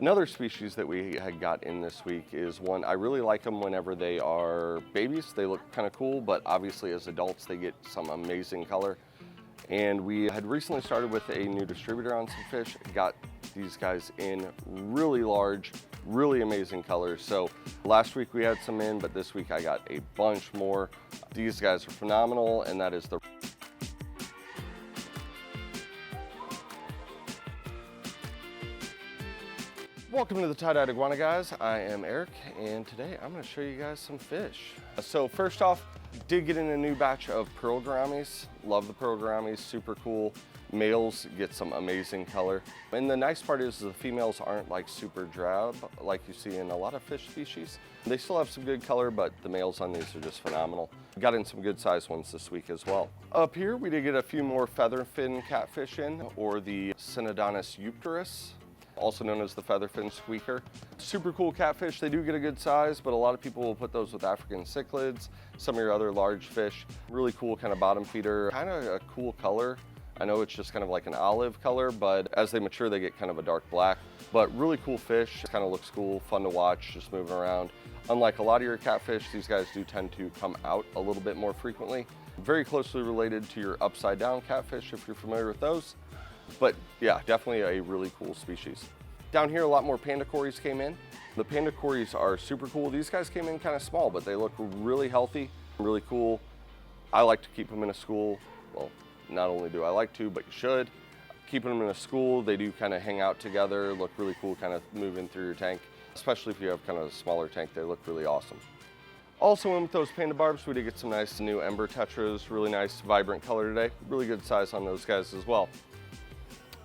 Another species that we had got in this week is one, I really like them whenever they are babies. They look kind of cool, but obviously as adults they get some amazing color. And we had recently started with a new distributor on some fish, got these guys in really large, really amazing colors. So last week we had some in, but this week I got a bunch more. These guys are phenomenal, and that is the Welcome to the Tye-Dyed Iguana, guys. I am Eric, and today I'm going to show you guys some fish. So first off, did get in a new batch of pearl gouramis. Love the pearl gouramis, super cool. Males get some amazing color. And the nice part is the females aren't like super drab like you see in a lot of fish species. They still have some good color, but the males on these are just phenomenal. Got in some good sized ones this week as well. Up here, we did get a few more featherfin catfish in, or the Synodontis eucterus, also known as the featherfin squeaker. Super cool catfish. They do get a good size, but a lot of people will put those with African cichlids, some of your other large fish. Really cool kind of bottom feeder, kind of a cool color. I know it's just kind of like an olive color, but as they mature, they get kind of a dark black. But really cool fish, kind of looks cool, fun to watch, just moving around. Unlike a lot of your catfish, these guys do tend to come out a little bit more frequently. Very closely related to your upside down catfish, if you're familiar with those. But yeah, definitely a really cool species. Down here, a lot more panda cories came in. The panda cories are super cool. These guys came in kind of small, but they look really healthy, really cool. I like to keep them in a school. Well, not only do I like to, but you should. Keeping them in a school, they do kind of hang out together, look really cool, kind of moving through your tank. Especially if you have kind of a smaller tank, they look really awesome. Also in with those panda barbs, we did get some nice new ember tetras, really nice vibrant color today. Really good size on those guys as well.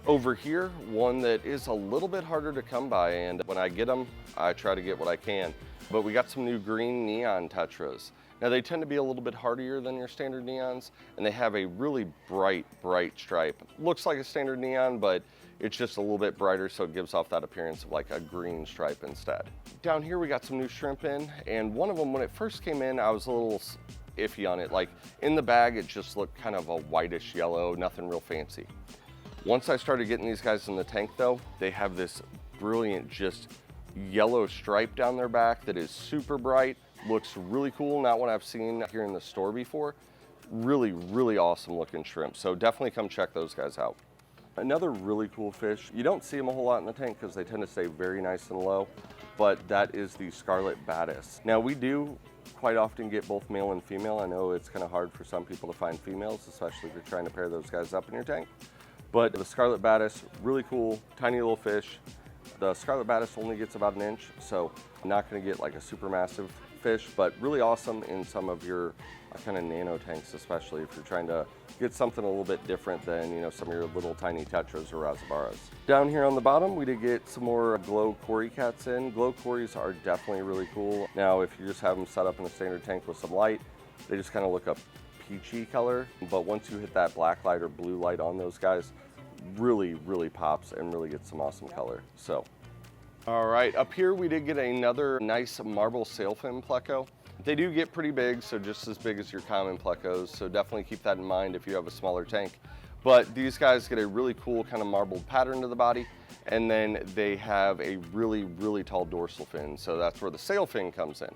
Over here, one that is a little bit harder to come by, and when I get them, I try to get what I can. But we got some new green neon tetras. Now they tend to be a little bit hardier than your standard neons, and they have a really bright stripe. Looks like a standard neon, but it's just a little bit brighter, so it gives off that appearance of like a green stripe instead. Down here we got some new shrimp in, and one of them, when it first came in, I was a little iffy on it. Like in the bag, it just looked kind of a whitish yellow, nothing real fancy. Once I started getting these guys in the tank though, they have this brilliant just yellow stripe down their back that is super bright, looks really cool, not what I've seen here in the store before. Really awesome looking shrimp, so definitely come check those guys out. Another really cool fish, you don't see them a whole lot in the tank because they tend to stay very nice and low, but that is the scarlet Bettas. Now we do quite often get both male and female. I know it's kind of hard for some people to find females, especially if you're trying to pair those guys up in your tank. But the scarlet Bettas, really cool, tiny little fish. The scarlet Bettas only gets about an inch, so not gonna get like a super massive fish, but really awesome in some of your kind of nano tanks, especially if you're trying to get something a little bit different than, you know, some of your little tiny tetras or razabaras. Down here on the bottom, we did get some more glow cory cats in. Glow cories are definitely really cool. Now, if you just have them set up in a standard tank with some light, they just kind of look a peachy color, but once you hit that black light or blue light on those guys, really pops and really gets some awesome color. So all right, up here we did get another nice marble sailfin pleco. They do get pretty big, so just as big as your common plecos, so definitely keep that in mind if you have a smaller tank. But these guys get a really cool kind of marbled pattern to the body, and then they have a really tall dorsal fin, so that's where the sail fin comes in.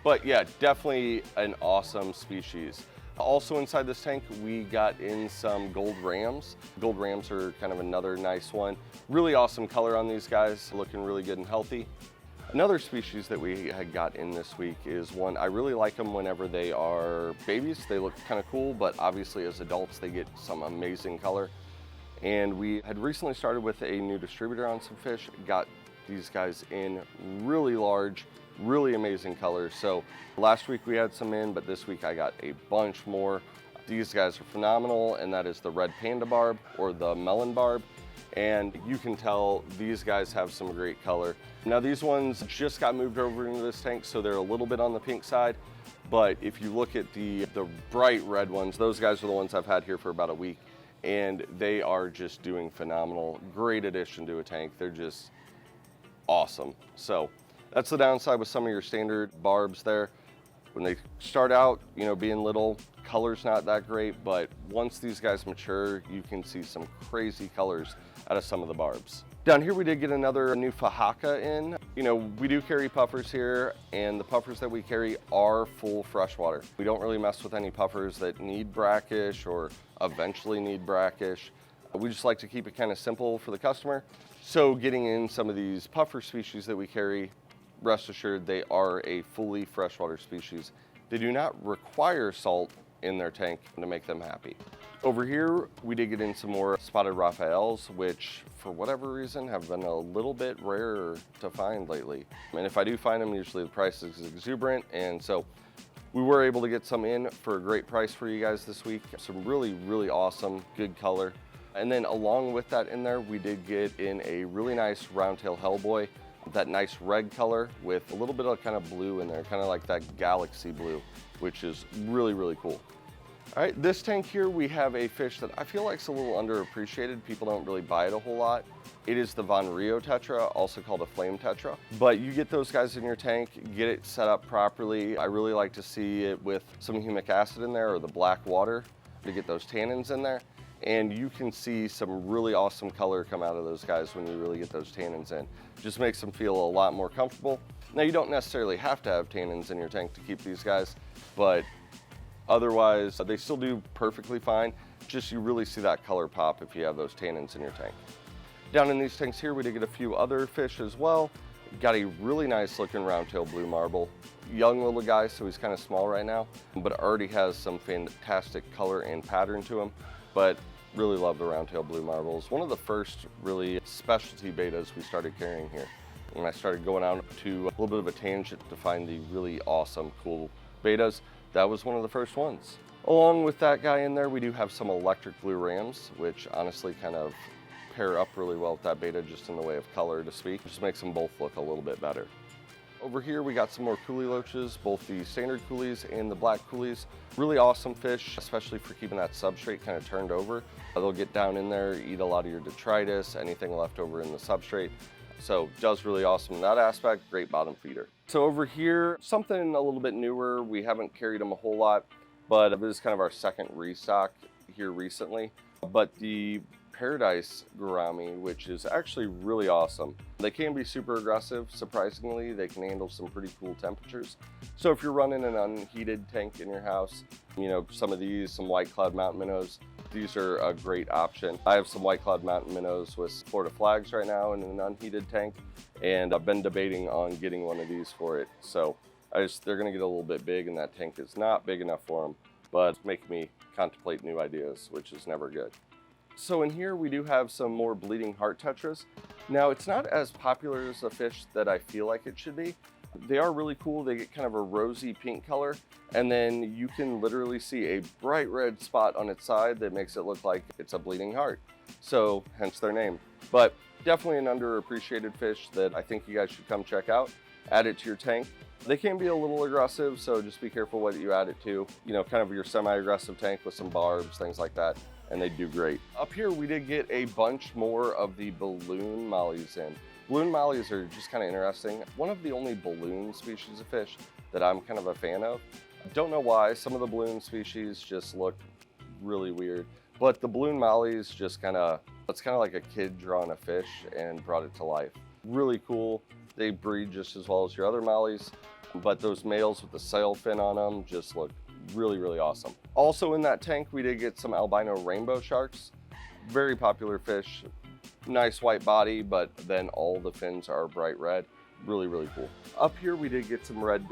But yeah, definitely an awesome species. Also inside this tank, we got in some gold rams. Gold rams are kind of another nice one. Really awesome color on these guys, looking really good and healthy. Another species that we had got in this week is one, I really like them whenever they are babies. They look kind of cool, but obviously as adults, they get some amazing color. And we had recently started with a new distributor on some fish, got these guys in really large, really amazing colors. So last week we had some in, but this week I got a bunch more. These guys are phenomenal, and that is the Red Panda Barb or the melon barb. And you can tell these guys have some great color. Now these ones just got moved over into this tank, so they're a little bit on the pink side. But if you look at the bright red ones, those guys are the ones I've had here for about a week, and they are just doing phenomenal. Great addition to a tank. They're just awesome. So that's the downside with some of your standard barbs there. When they start out, you know, being little, color's not that great, but once these guys mature, you can see some crazy colors out of some of the barbs. Down here we did get another new Fahaka in. You know, we do carry puffers here, and the puffers that we carry are full freshwater. We don't really mess with any puffers that need brackish or eventually need brackish. We just like to keep it kind of simple for the customer. So getting in some of these puffer species that we carry, rest assured they are a fully freshwater species. They do not require salt in their tank to make them happy. Over here, we did get in some more spotted Raphaels, which for whatever reason have been a little bit rarer to find lately. And if I do find them, usually the price is exuberant. And so we were able to get some in for a great price for you guys this week. Some really, really awesome, good color. And then along with that in there, we did get in a really nice roundtail Hellboy, that nice red color with a little bit of kind of blue in there, kind of like that galaxy blue, which is really, really cool. All right, this tank here, we have a fish that I feel like is a little underappreciated. People don't really buy it a whole lot. It is the Von Rio Tetra, also called a flame tetra. But you get those guys in your tank, get it set up properly. I really like to see it with some humic acid in there or the black water to get those tannins in there. And you can see some really awesome color come out of those guys when you really get those tannins in. Just makes them feel a lot more comfortable. Now, you don't necessarily have to have tannins in your tank to keep these guys, but otherwise, they still do perfectly fine. Just you really see that color pop if you have those tannins in your tank. Down in these tanks here, we did get a few other fish as well. Got a really nice looking roundtail blue marble. Young little guy, so he's kind of small right now, but already has some fantastic color and pattern to him. But really love the roundtail blue marbles. One of the first really specialty bettas we started carrying here. When I started going out to a little bit of a tangent to find the really awesome, cool bettas, that was one of the first ones. Along with that guy in there, we do have some electric blue rams, which honestly kind of pair up really well with that betta, just in the way of color to speak. Just makes them both look a little bit better. Over here, we got some more coolie loaches, both the standard coolies and the black coolies. Really awesome fish, especially for keeping that substrate kind of turned over. They'll get down in there, eat a lot of your detritus, anything left over in the substrate. So does really awesome in that aspect, great bottom feeder. So over here, something a little bit newer. We haven't carried them a whole lot, but this is kind of our second restock here recently. But the Paradise Gourami, which is actually really awesome. They can be super aggressive, surprisingly. They can handle some pretty cool temperatures. So if you're running an unheated tank in your house, you know, some of these, some white cloud mountain minnows, these are a great option. I have some white cloud mountain minnows with Florida flags right now in an unheated tank, and I've been debating on getting one of these for it. So they're gonna get a little bit big, and that tank is not big enough for them, but it's making me contemplate new ideas, which is never good. So in here we do have some more bleeding heart tetras. Now, it's not as popular as a fish that I feel like it should be. They are really cool. They get kind of a rosy pink color, and then you can literally see a bright red spot on its side that makes it look like it's a bleeding heart. So hence their name. But definitely an underappreciated fish that I think you guys should come check out. Add it to your tank. They can be a little aggressive, so just be careful what you add it to. You know, kind of your semi-aggressive tank with some barbs, things like that, and they do great. Up here, we did get a bunch more of the balloon mollies in. Balloon mollies are just kind of interesting. One of the only balloon species of fish that I'm kind of a fan of. I don't know why. Some of the balloon species just look really weird, but the balloon mollies just it's kind of like a kid drawing a fish and brought it to life. Really cool. They breed just as well as your other mollies, but those males with the sail fin on them just look really, really awesome. Also in that tank, we did get some albino rainbow sharks. Very popular fish. Nice white body, but then all the fins are bright red. Really, really cool. Up here, we did get some red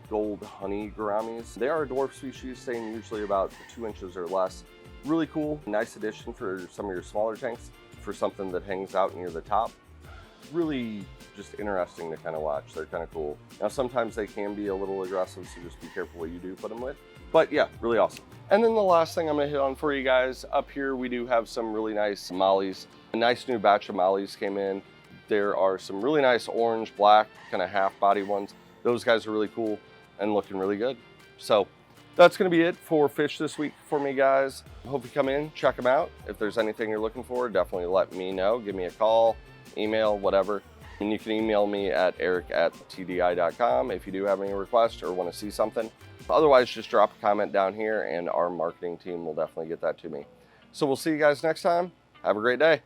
gold honey gouramis. They are a dwarf species, staying usually about 2 inches or less. Really cool. Nice addition for some of your smaller tanks, for something that hangs out near the top. Really just interesting to kind of watch. They're kind of cool. Now, sometimes they can be a little aggressive, so just be careful what you do put them with. But yeah, really awesome. And then the last thing I'm gonna hit on for you guys, up here we do have some really nice mollies. A nice new batch of mollies came in. There are some really nice orange, black, kind of half body ones. Those guys are really cool and looking really good. So that's gonna be it for fish this week for me, guys. I hope you come in, check them out. If there's anything you're looking for, definitely let me know. Give me a call, email, whatever. And you can email me at eric@tdi.com if you do have any requests or want to see something. Otherwise, just drop a comment down here and our marketing team will definitely get that to me. So we'll see you guys next time. Have a great day.